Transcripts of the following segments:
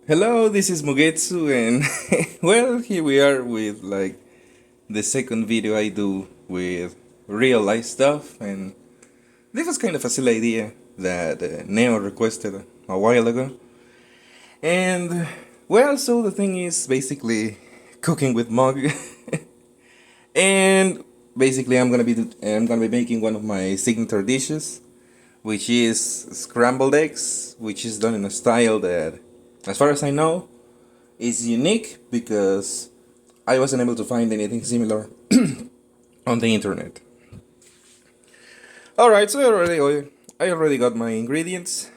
Hello, this is Mugetsu, and well, here we are with like the second video I do with real life stuff, and this was kind of a silly idea that Neo requested a while ago. And well, so the thing is basically cooking with mug, and basically I'm gonna be making one of my signature dishes, which is scrambled eggs, which is done in a style that, as far as I know, is unique because I wasn't able to find anything similar on the internet. Alright, so I already got my ingredients,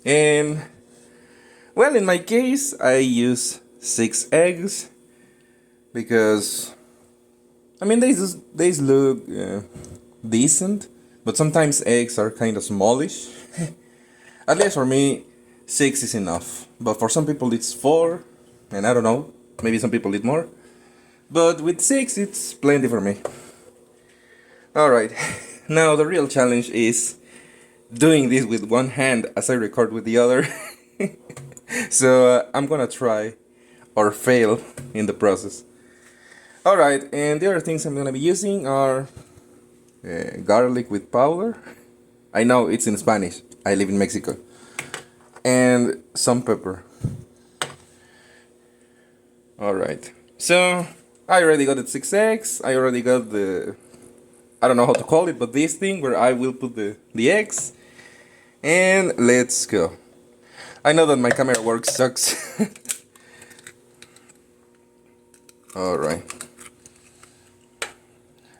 and well, in my case, I use 6 eggs because I mean they look decent, but sometimes eggs are kind of smallish. At least for me, 6 is enough. But for some people it's 4, and I don't know, maybe some people need more. But with 6 it's plenty for me. Alright, now the real challenge is doing this with one hand as I record with the other. So I'm gonna try or fail in the process. Alright, and the other things I'm gonna be using are garlic with powder. I know it's in Spanish, I live in Mexico. And some pepper. Alright, so I already got the 6 eggs. I already got the, I don't know how to call it, but this thing where I will put the eggs. And let's go. I know that my camera work sucks. Alright.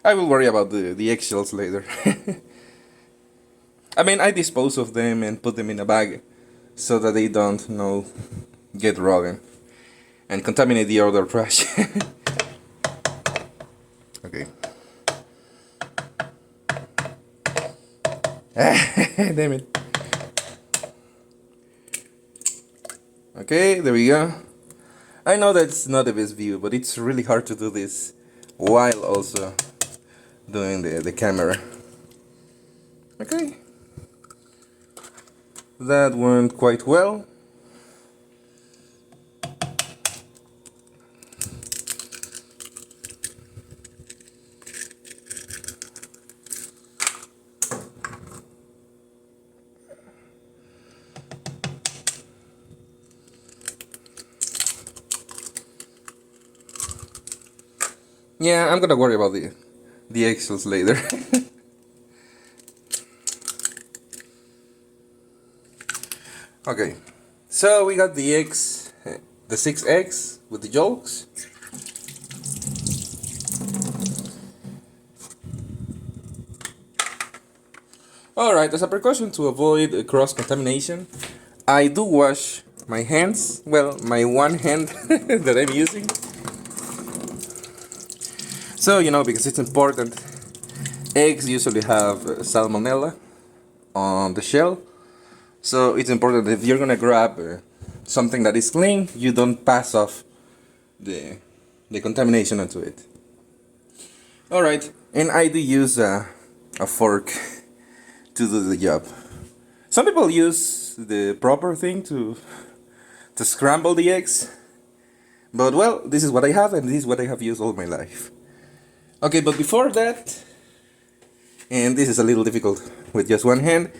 I will worry about the eggshells later. I mean, I dispose of them and put them in a bag so that they don't, get rotten and contaminate the other trash. Okay. Damn it. Okay, there we go. I know that's not the best view, but it's really hard to do this while also doing the camera. Okay. That went quite well. Yeah, I'm gonna worry about the eggshells later. Okay, so we got the eggs, the 6 eggs with the yolks. Alright, as a precaution to avoid cross-contamination, I do wash my hands, well, my one hand that I'm using. So, because it's important, eggs usually have salmonella on the shell. So it's important that if you're gonna grab something that is clean, you don't pass off the contamination onto it. Alright, and I do use a fork to do the job. Some people use the proper thing to scramble the eggs, but well, this is what I have, and this is what I have used all my life. Okay, but before that, and this is a little difficult with just one hand,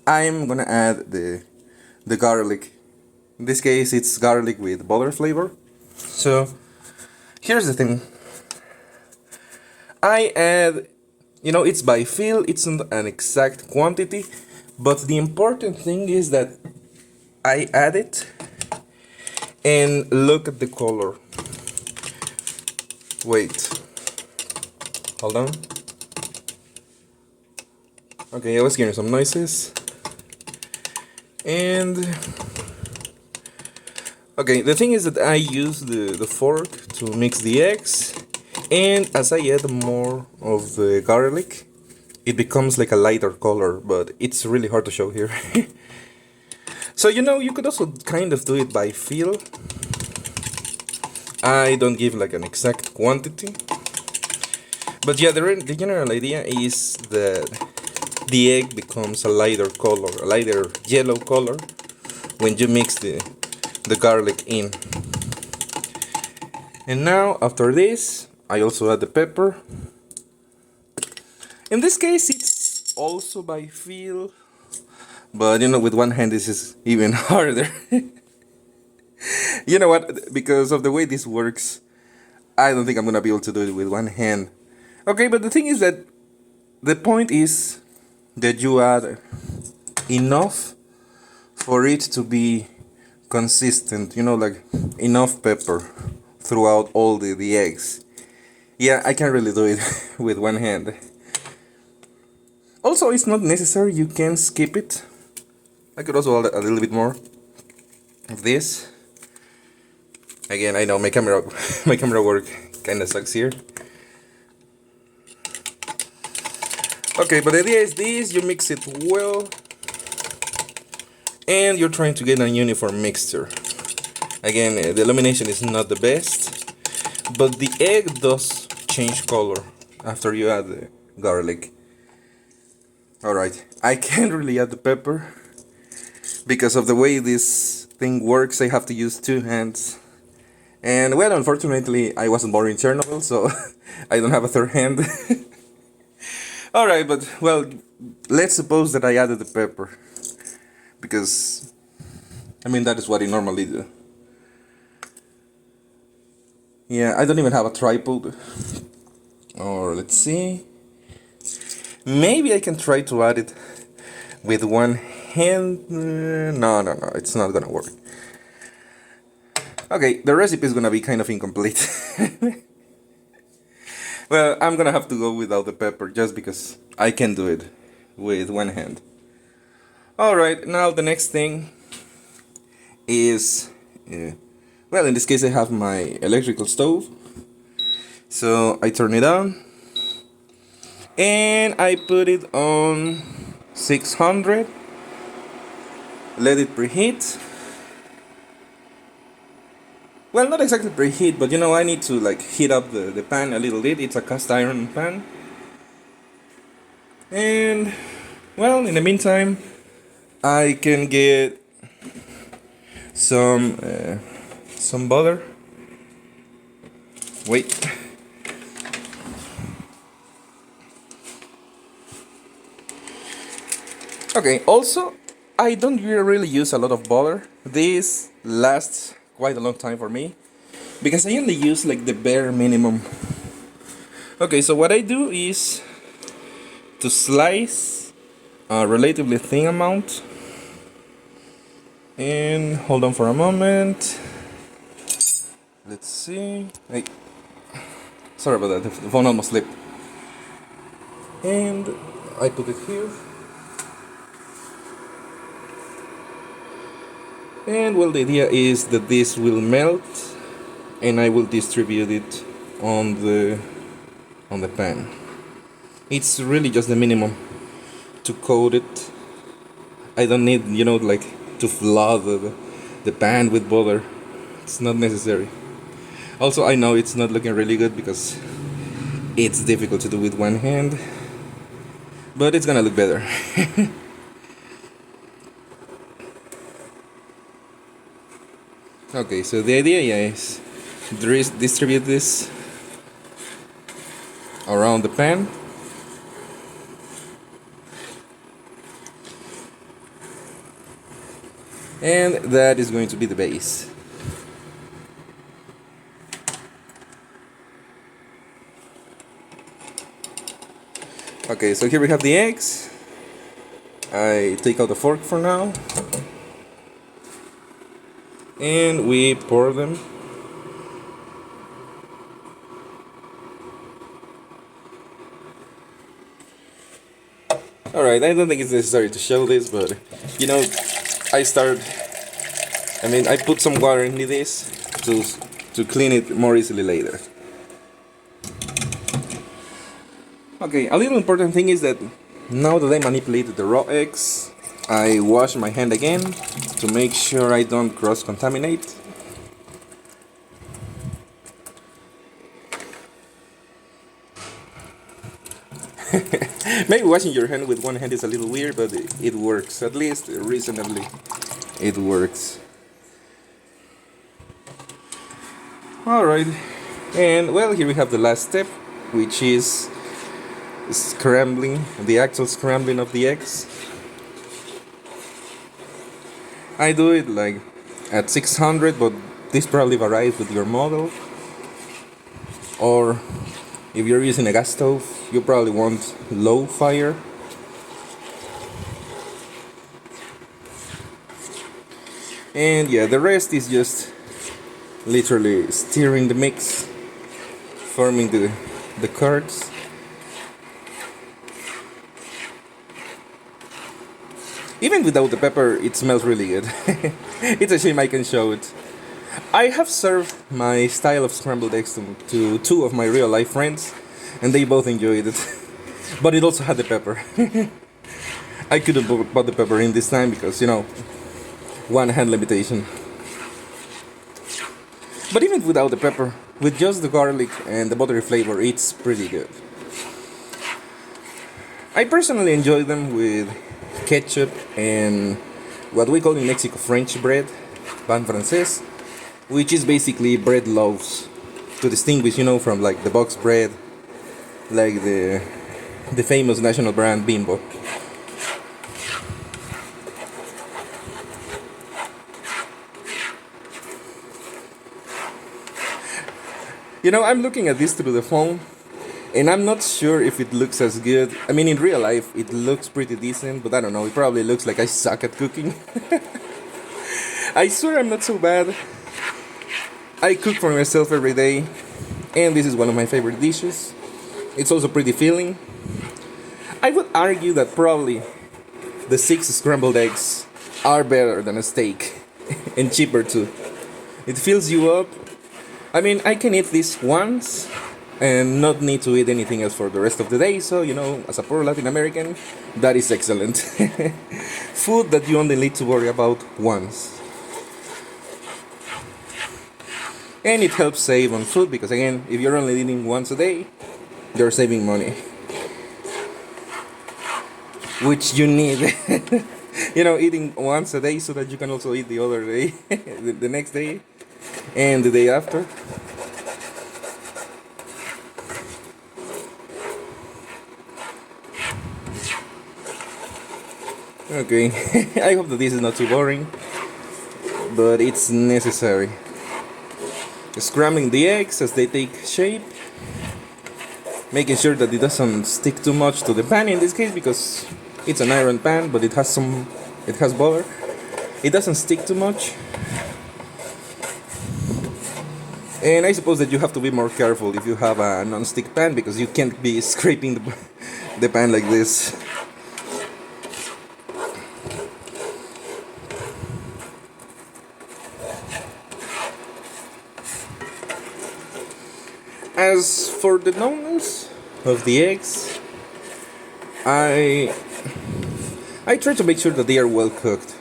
I'm gonna add the garlic. In this case, it's garlic with butter flavor. So here's the thing. I add, it's by feel, it's not an exact quantity, but the important thing is that I add it and look at the color. Wait, hold on. Okay, I was hearing some noises. And okay, the thing is that I use the fork to mix the eggs, and as I add more of the garlic, it becomes like a lighter color, but it's really hard to show here. So you could also kind of do it by feel. I don't give like an exact quantity, but yeah, the general idea is that the egg becomes a lighter color, a lighter yellow color when you mix the the garlic in. And now after this I also add the pepper. In this case it's also by feel, but you know, with one hand this is even harder. You know what, because of the way this works, I don't think I'm gonna be able to do it with one hand. Okay, but the thing is that the point is that you add enough for it to be consistent, you know, like enough pepper throughout all the eggs. Yeah, I can't really do it with one hand. Also, it's not necessary, you can skip it. I could also add a little bit more of this. Again, I know my camera my camera work kinda sucks here. Okay, but the idea is this, you mix it well and you're trying to get a uniform mixture. Again, the illumination is not the best, but the egg does change color after you add the garlic. Alright, I can't really add the pepper because of the way this thing works. I have to use two hands. And well, unfortunately, I wasn't born in Chernobyl, so I don't have a third hand. Alright, but well, let's suppose that I added the pepper. Because, I mean, that is what I normally do. Yeah, I don't even have a tripod. Or, let's see. Maybe I can try to add it with one hand. No, it's not gonna work. Okay, the recipe is gonna be kind of incomplete. Well, I'm gonna have to go without the pepper just because I can do it with one hand. Alright, now the next thing is, well, in this case I have my electrical stove. So I turn it on and I put it on 600. Let it preheat. Well, not exactly preheat, but you know, I need to like heat up the pan a little bit. It's a cast iron pan. And well, in the meantime, I can get some butter. Wait. Okay, also, I don't really use a lot of butter. This lasts quite a long time for me because I only use like the bare minimum. Okay, so what I do is to slice a relatively thin amount. And hold on for a moment. Let's see. Hey, sorry about that, the phone almost slipped. And I put it here. And well, the idea is that this will melt and I will distribute it on the pan. It's really just the minimum to coat it. I don't need, you know, like to flood the pan with butter. It's not necessary. Also, I know it's not looking really good because it's difficult to do with one hand, but it's gonna look better. Okay, so the idea is distribute this around the pan. And that is going to be the base. Okay, so here we have the eggs. I take out the fork for now. And we pour them. Alright, I don't think it's necessary to show this, but you know, I put some water into this to clean it more easily later. Okay, a little important thing is that now that I manipulated the raw eggs, I wash my hand again to make sure I don't cross-contaminate. Maybe washing your hand with one hand is a little weird, but it works. At least reasonably, it works. Alright, and well, here we have the last step, which is scrambling, the actual scrambling of the eggs. I do it like at 600, but this probably varies with your model. Or if you're using a gas stove, you probably want low fire. And yeah, the rest is just literally stirring the mix, forming the curds. Even without the pepper, it smells really good. It's a shame I can show it. I have served my style of scrambled eggs to two of my real life friends, and they both enjoyed it. But it also had the pepper. I couldn't put the pepper in this time because, one hand limitation. But even without the pepper, with just the garlic and the buttery flavor, it's pretty good. I personally enjoy them with ketchup and what we call in Mexico French bread, pan francés, which is basically bread loaves to distinguish, from like the box bread, like the famous national brand Bimbo. I'm looking at this through the phone, and I'm not sure if it looks as good. I mean, in real life, it looks pretty decent, but I don't know, it probably looks like I suck at cooking. I swear I'm not so bad. I cook for myself every day, and this is one of my favorite dishes. It's also pretty filling. I would argue that probably the 6 scrambled eggs are better than a steak, and cheaper too. It fills you up. I mean, I can eat this once and not need to eat anything else for the rest of the day, so, as a poor Latin American, that is excellent. Food that you only need to worry about once. And it helps save on food because, again, if you're only eating once a day, you're saving money. Which you need. Eating once a day so that you can also eat the other day, the next day, and the day after. Okay, I hope that this is not too boring, but it's necessary. Scrambling the eggs as they take shape, making sure that it doesn't stick too much to the pan in this case because it's an iron pan, but it has butter. It doesn't stick too much. And I suppose that you have to be more careful if you have a non-stick pan because you can't be scraping the pan like this. As for the doneness of the eggs, I try to make sure that they are well cooked.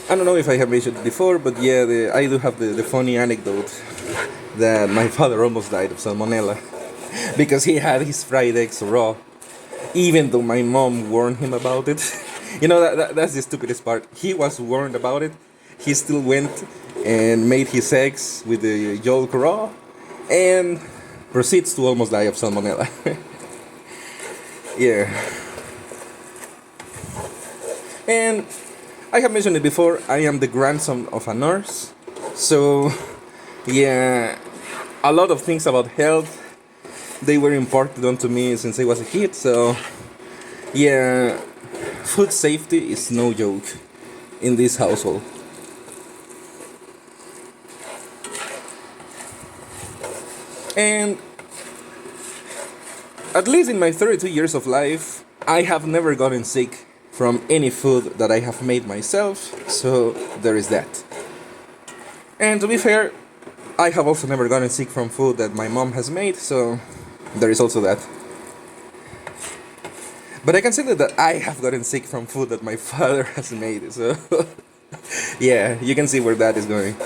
I don't know if I have mentioned it before, but yeah, I do have the funny anecdote that my father almost died of salmonella because he had his fried eggs raw, even though my mom warned him about it. That's the stupidest part. He was warned about it. He still went and made his eggs with the yolk raw and proceeds to almost die of salmonella. Yeah. And I have mentioned it before, I am the grandson of a nurse. So, yeah, a lot of things about health, they were imparted onto me since I was a kid. So, yeah, food safety is no joke in this household. And at least in my 32 years of life, I have never gotten sick from any food that I have made myself, so there is that. And to be fair, I have also never gotten sick from food that my mom has made, so there is also that. But I can say that I have gotten sick from food that my father has made, so yeah, you can see where that is going.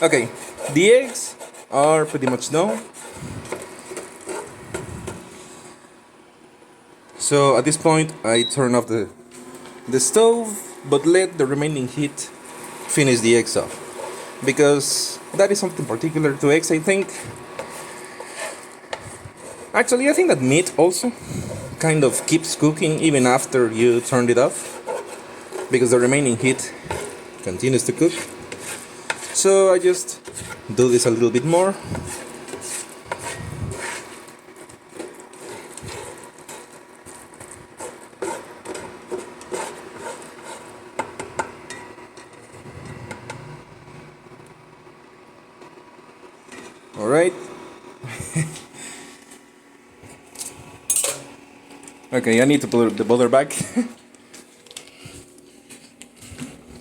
Okay, the eggs are pretty much done. So at this point I turn off the stove, but let the remaining heat finish the eggs off. because that is something particular to eggs, I think. Actually, I think that meat also kind of keeps cooking even after you turned it off, because the remaining heat continues to cook. So I just do this a little bit more. Alright. Okay, I need to put the butter back.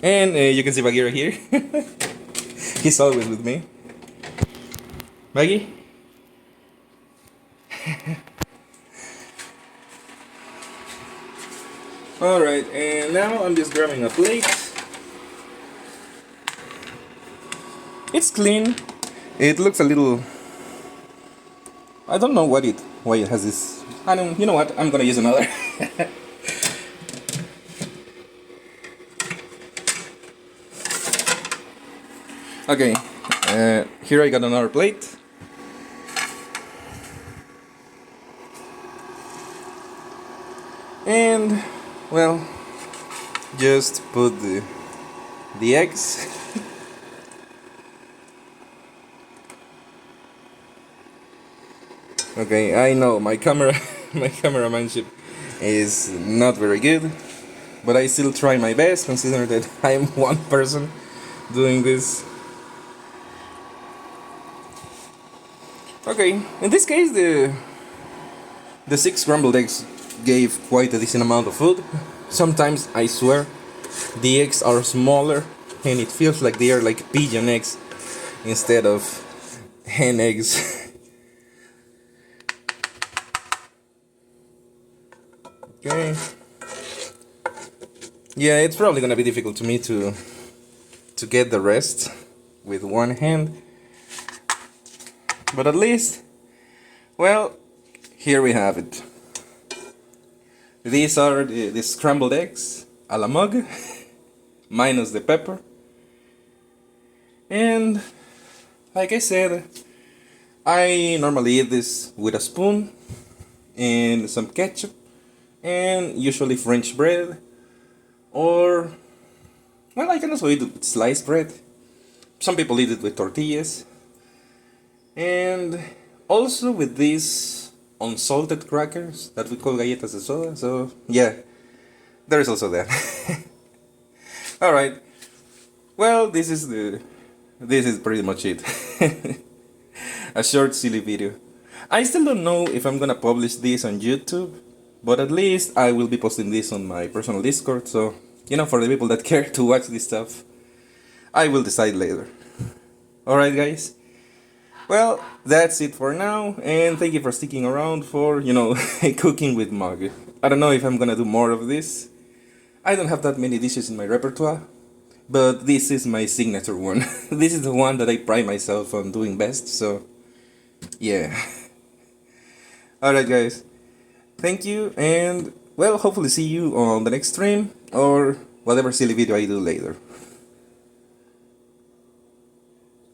And you can see Bagheera here. He's always with me. Maggie? Alright, and now I'm just grabbing a plate. It's clean. It looks a little... I don't know why it has this... You know what? I'm gonna use another. Okay, here I got another plate. And, well, just put the eggs. Okay, I know my cameramanship is not very good, but I still try my best considering that I'm one person doing this. Okay, in this case the 6 scrambled eggs gave quite a decent amount of food. Sometimes I swear the eggs are smaller and it feels like they are like pigeon eggs instead of hen eggs. Okay. Yeah, it's probably gonna be difficult to me to get the rest with one hand. But at least, well, here we have it. These are the scrambled eggs a la mug, minus the pepper. And like I said, I normally eat this with a spoon and some ketchup and usually French bread, or, well, I can also eat it with sliced bread. Some people eat it with tortillas, and also with these unsalted crackers that we call galletas de soda. So yeah, there is also that. All right, well, this is pretty much it. A short silly video. I still don't know if I'm gonna publish this on YouTube, but at least I will be posting this on my personal Discord, so, you know, for the people that care to watch this stuff, I will decide later. Alright guys, well, that's it for now, and thank you for sticking around for, you know, cooking with mug. I don't know if I'm gonna do more of this. I don't have that many dishes in my repertoire, but this is my signature one. This is the one that I pride myself on doing best, so yeah. Alright guys, thank you, and, well, hopefully see you on the next stream, or whatever silly video I do later.